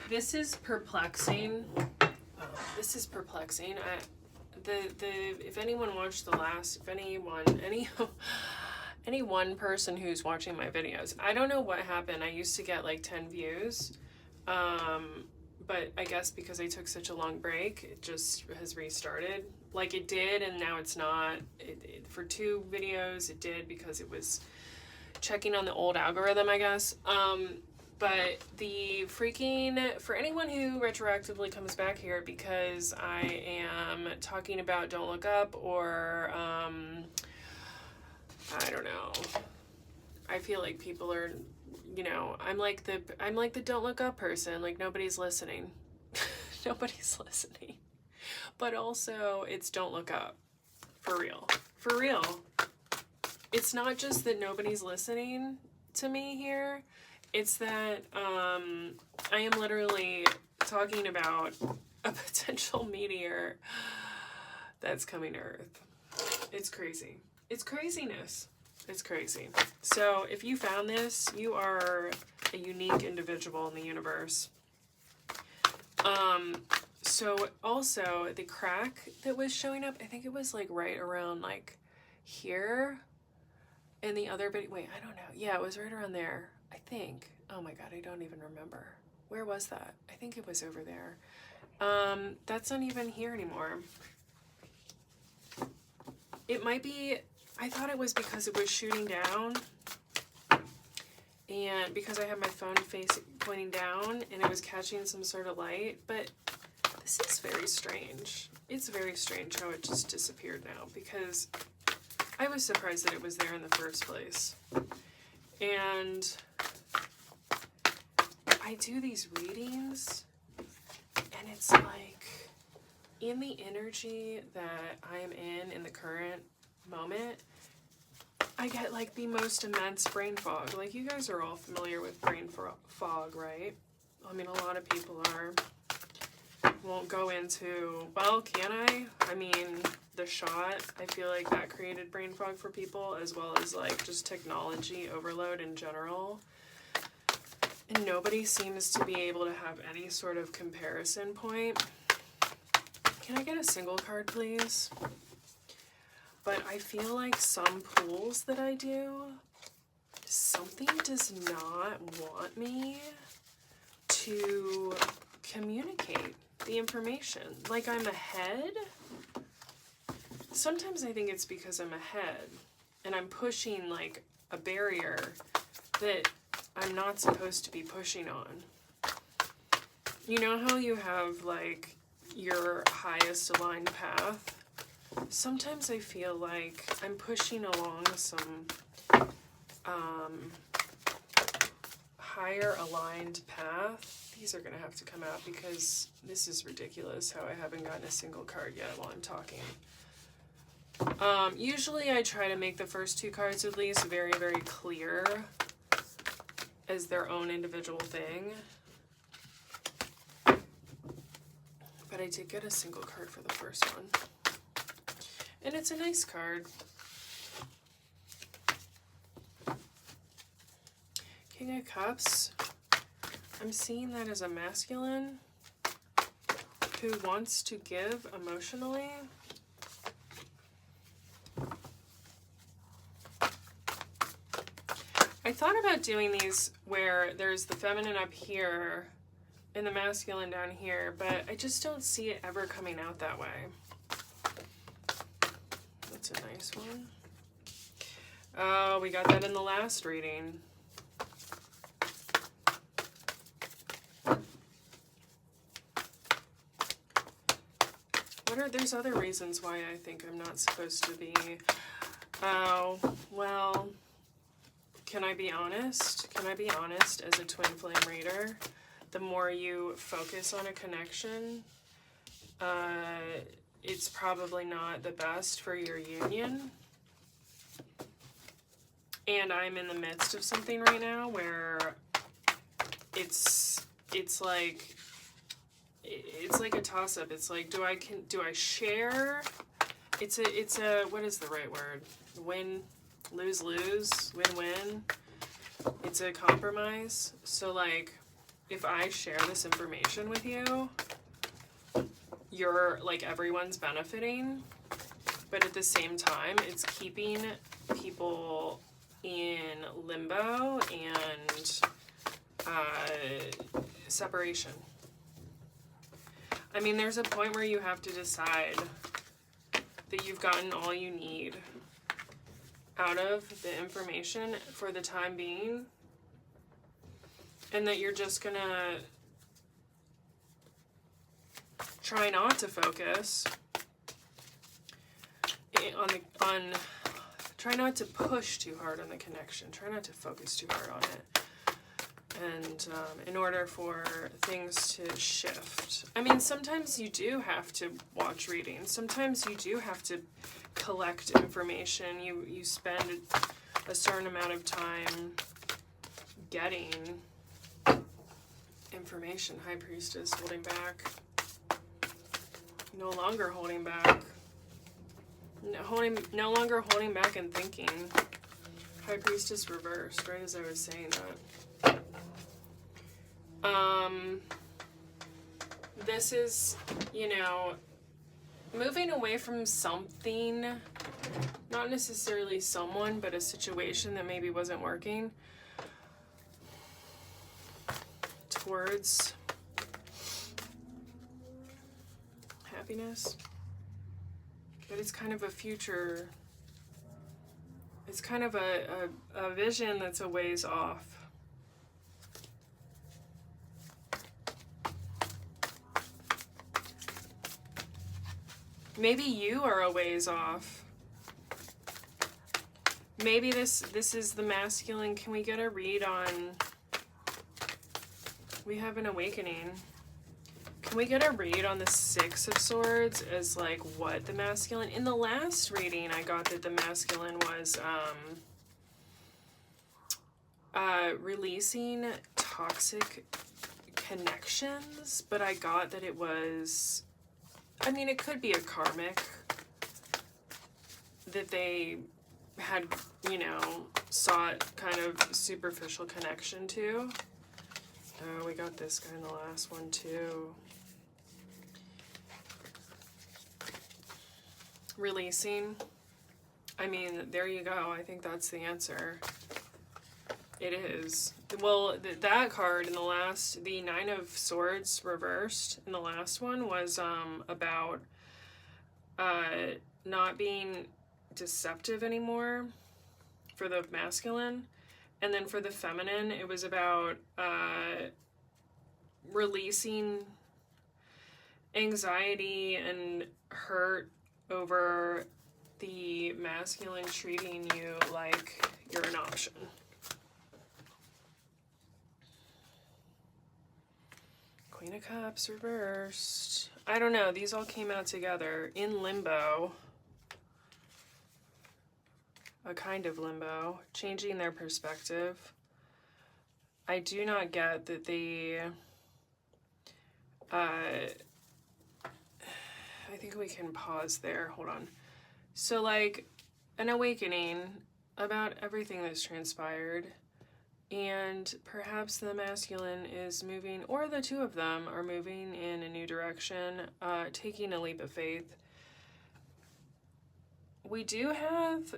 This is perplexing. This is perplexing. If anyone watched the last, if any one person who's watching my videos, I don't know what happened. I used to get like 10 views, but I guess because I took such a long break, it just has restarted. Like it did, and now it's not. For 2 videos, it did because it was checking on the old algorithm, I guess. But the freaking, for anyone who retroactively comes back here because I am talking about Don't Look Up or, I don't know. I feel like people are, you know, I'm like the Don't Look Up person. Like nobody's listening. Nobody's listening. But also it's Don't Look Up. For real. For real. It's not just that nobody's listening to me here. It's that I am literally talking about a potential meteor that's coming to Earth. It's crazy. It's craziness. It's crazy. So if you found this, you are a unique individual in the universe. So also the crack that was showing up, I think it was like right around like here. And the other video, wait, I don't know. Yeah, it was right around there. I think. Oh my god, I don't even remember. Where was that? I think it was over there. That's not even here anymore. It might be, I thought it was because it was shooting down. And because I had my phone face pointing down and it was catching some sort of light. But this is very strange. It's very strange how it just disappeared now because I was surprised that it was there in the first place. And I do these readings, and it's like, in the energy that I am in the current moment, I get like the most immense brain fog. Like you guys are all familiar with brain fog, right? I mean, a lot of people are. Won't go into, well, can I? I mean, the shot, I feel like that created brain fog for people, as well as like just technology overload in general. And nobody seems to be able to have any sort of comparison point. Can I get a single card, please? But I feel like some pulls that I do, something does not want me to communicate the information. Like I'm ahead. Sometimes I think it's because I'm ahead and I'm pushing like a barrier that I'm not supposed to be pushing on. You know how you have like your highest aligned path? Sometimes I feel like I'm pushing along some higher aligned path. These are gonna have to come out because this is ridiculous how I haven't gotten a single card yet while I'm talking. Usually I try to make the first 2 cards at least very, very clear as their own individual thing. But I did get a single card for the first one. And it's a nice card. King of Cups. I'm seeing that as a masculine who wants to give emotionally. I thought about doing these where there's the feminine up here and the masculine down here, but I just don't see it ever coming out that way. That's a nice one. Oh, we got that in the last reading. There's other reasons why I think I'm not supposed to be. Oh, well, can I be honest? Can I be honest as a twin flame reader? The more you focus on a connection, it's probably not the best for your union. And I'm in the midst of something right now where it's like a toss-up. It's like, do I share? It's a what is the right word? Win, lose, win-win. It's a compromise. So like, if I share this information with you, you're like, everyone's benefiting, but at the same time, it's keeping people in limbo and separation. I mean, there's a point where you have to decide that you've gotten all you need out of the information for the time being, and that you're just gonna try not to focus try not to push too hard on the connection, try not to focus too hard on it, and in order for things to shift. I mean, sometimes you do have to watch readings, sometimes you do have to collect information, you spend a certain amount of time getting information. High Priestess holding back. No longer holding back. No longer holding back and thinking. High Priestess reversed, right as I was saying that. This is, you know, moving away from something, not necessarily someone, but a situation that maybe wasn't working, towards happiness. But it's kind of a future, it's kind of a vision that's a ways off. Maybe you are a ways off. Maybe this is the masculine. Can we get a read on, we have an awakening. Can we get a read on the Six of Swords as like what the masculine, in the last reading I got that the masculine was releasing toxic connections, but I got that it was, I mean, it could be a karmic that they had, you know, sought kind of superficial connection to. Oh, we got this guy in the last one too. Releasing. I mean, there you go. I think that's the answer. It is. Well, that card in the last, the Nine of Swords reversed in the last one was about not being deceptive anymore for the masculine. And then for the feminine, it was about releasing anxiety and hurt over the masculine treating you like you're an option. Queen of Cups reversed. I don't know. These all came out together in limbo. A kind of limbo. Changing their perspective. I do not get that the... I think we can pause there. Hold on. So, like, an awakening about everything that's transpired, and perhaps the masculine is moving, or the two of them are moving in a new direction, taking a leap of faith. We do have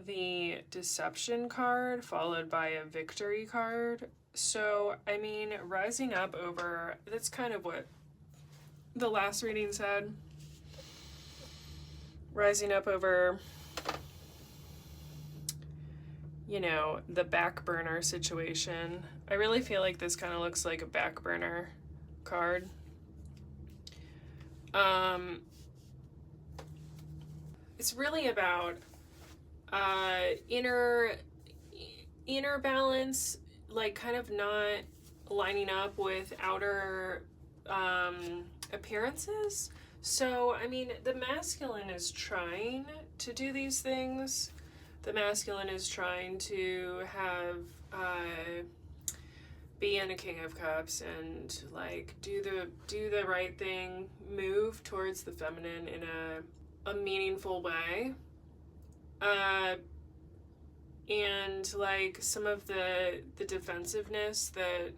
the deception card followed by a victory card. So, I mean, rising up over, that's kind of what the last reading said. Rising up over, you know, the backburner situation. I really feel like this kind of looks like a backburner card. It's really about inner balance, like kind of not lining up with outer appearances. So, I mean, the masculine is trying to do these things. The masculine is trying to have, be in a King of Cups and, like, do the right thing, move towards the feminine in a meaningful way. And, like, some of the defensiveness that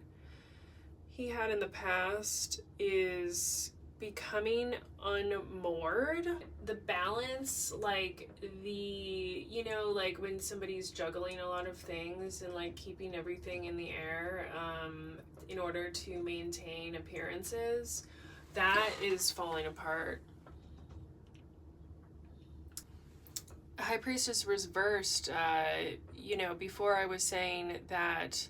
he had in the past is becoming unmoored. The balance, like you know, like when somebody's juggling a lot of things and like keeping everything in the air in order to maintain appearances, that is falling apart. High Priestess reversed, you know, before I was saying that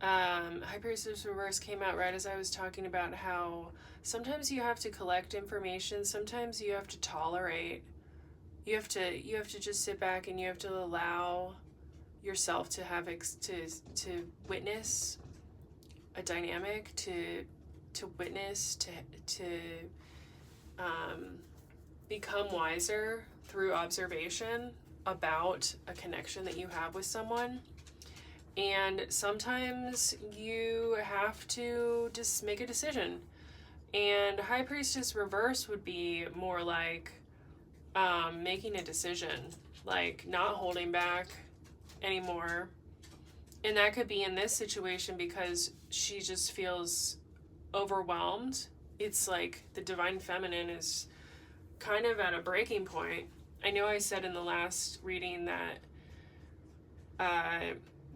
High Priestess Reverse came out right as I was talking about how sometimes you have to collect information, sometimes you have to tolerate. You have to just sit back and you have to allow yourself to have to witness a dynamic, to witness, to become wiser through observation about a connection that you have with someone. And sometimes you have to just make a decision. And High Priestess Reverse would be more like making a decision, like not holding back anymore. And that could be in this situation because she just feels overwhelmed. It's like the Divine Feminine is kind of at a breaking point. I know I said in the last reading that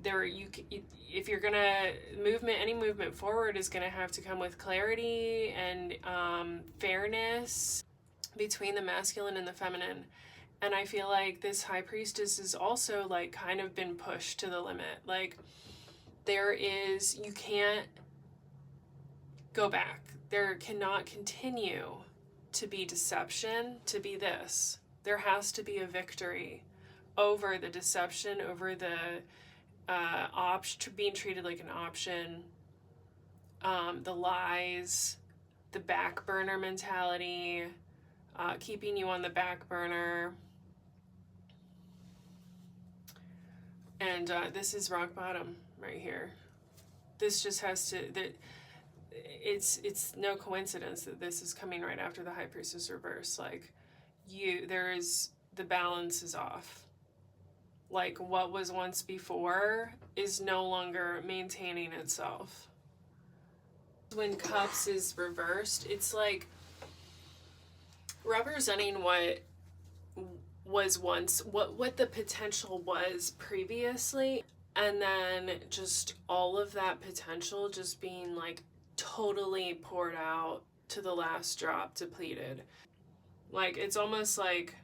if you're gonna any movement forward is gonna have to come with clarity and fairness between the masculine and the feminine. And I feel like this High Priestess is also like kind of been pushed to the limit. Like you can't go back. There cannot continue to be deception, to be this. There has to be a victory over the deception, over the being treated like an option, the lies, the backburner mentality, keeping you on the back burner. And this is rock bottom right here. This just has to, it's no coincidence that this is coming right after the High Priestess Reverse. Like the balance is off. Like what was once before is no longer maintaining itself. When Cups is reversed, it's like representing what was once, what the potential was previously, and then just all of that potential just being like totally poured out to the last drop, depleted. Like it's almost like,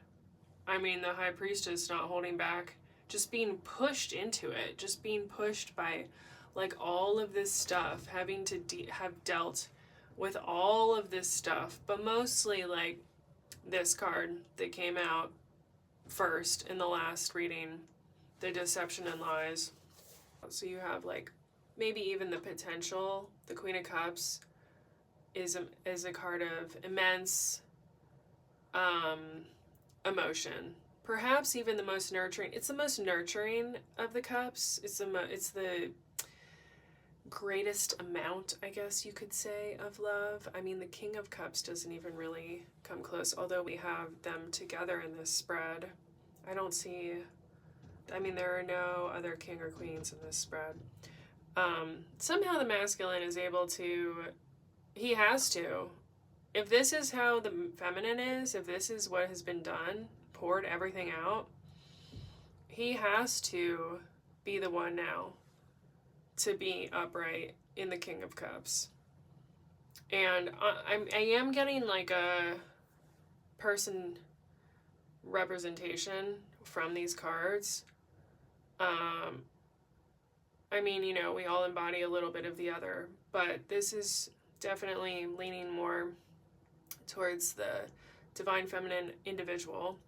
I mean, the High Priestess not holding back, just being pushed into it, just being pushed by like all of this stuff, having to have dealt with all of this stuff, but mostly like this card that came out first in the last reading, the deception and lies. So you have like maybe even the potential. The Queen of Cups is a card of immense emotion. Perhaps even the most nurturing. It's the most nurturing of the cups. It's the greatest amount, I guess you could say, of love. I mean, the King of Cups doesn't even really come close, although we have them together in this spread. I don't see, I mean, there are no other king or queens in this spread. Somehow the masculine is able to, he has to. If this is how the feminine is, if this is what has been done, poured everything out, he has to be the one now to be upright in the King of Cups. And I am getting like a person representation from these cards. I mean, you know, we all embody a little bit of the other, but this is definitely leaning more towards the Divine Feminine individual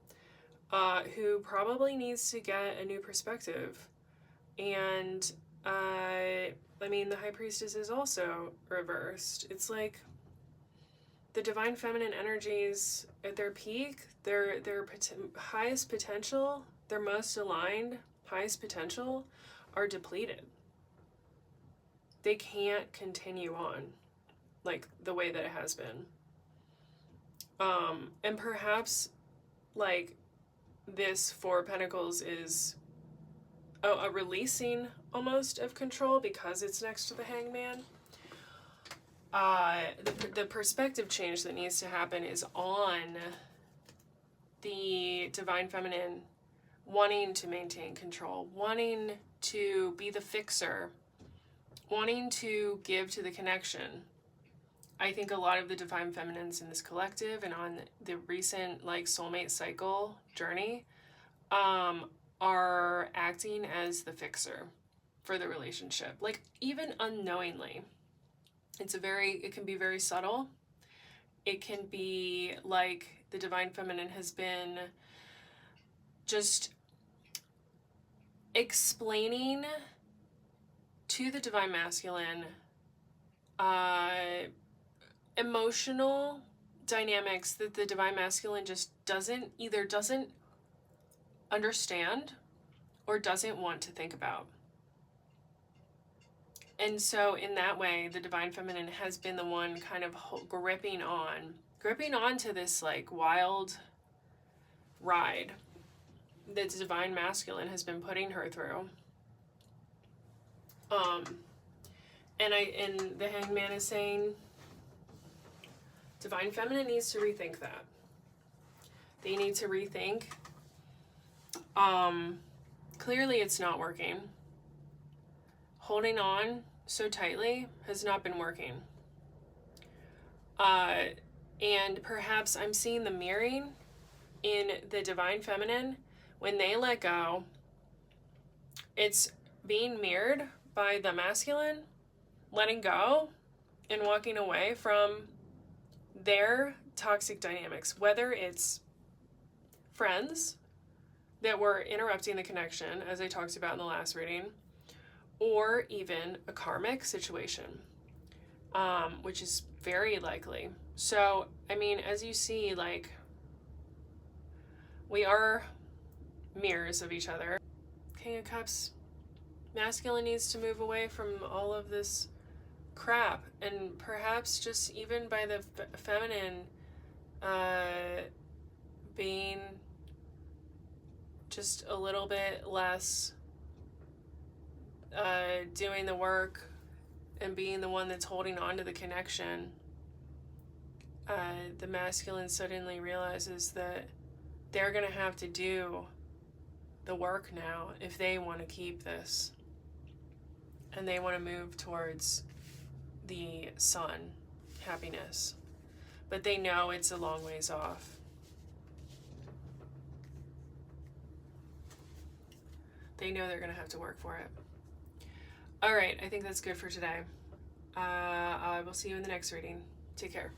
who probably needs to get a new perspective. And I mean, the High Priestess is also reversed. It's like the Divine Feminine energies at their peak, their highest potential, their most aligned highest potential are depleted. They can't continue on like the way that it has been. And perhaps like this Four of Pentacles is a releasing almost of control because it's next to the Hangman. the perspective change that needs to happen is on the divine feminine wanting to maintain control, wanting to be the fixer, wanting to give to the connection. I think a lot of the divine feminines in this collective and on the recent like soulmate cycle journey are acting as the fixer for the relationship, like even unknowingly. It can be very subtle. It can be like the divine feminine has been just explaining to the divine masculine emotional dynamics that the divine masculine just doesn't understand or doesn't want to think about. And so in that way, the divine feminine has been the one kind of gripping on to this like wild ride that the divine masculine has been putting her through. And the hangman is saying divine feminine needs to rethink that. They need to rethink. Clearly it's not working. Holding on so tightly has not been working. And perhaps I'm seeing the mirroring in the divine feminine. When they let go, it's being mirrored by the masculine letting go and walking away from their toxic dynamics, whether it's friends that were interrupting the connection, as I talked about in the last reading, or even a karmic situation, which is very likely. So, I mean, as you see, like, we are mirrors of each other. King of Cups, masculine needs to move away from all of this crap, and perhaps just even by the feminine being just a little bit less doing the work and being the one that's holding on to the connection. The masculine suddenly realizes that they're gonna have to do the work now if they want to keep this, and they want to move towards the sun, happiness, but they know it's a long ways off. They know they're gonna have to work for it. All right, I think that's good for today. I will see you in the next reading. Take care.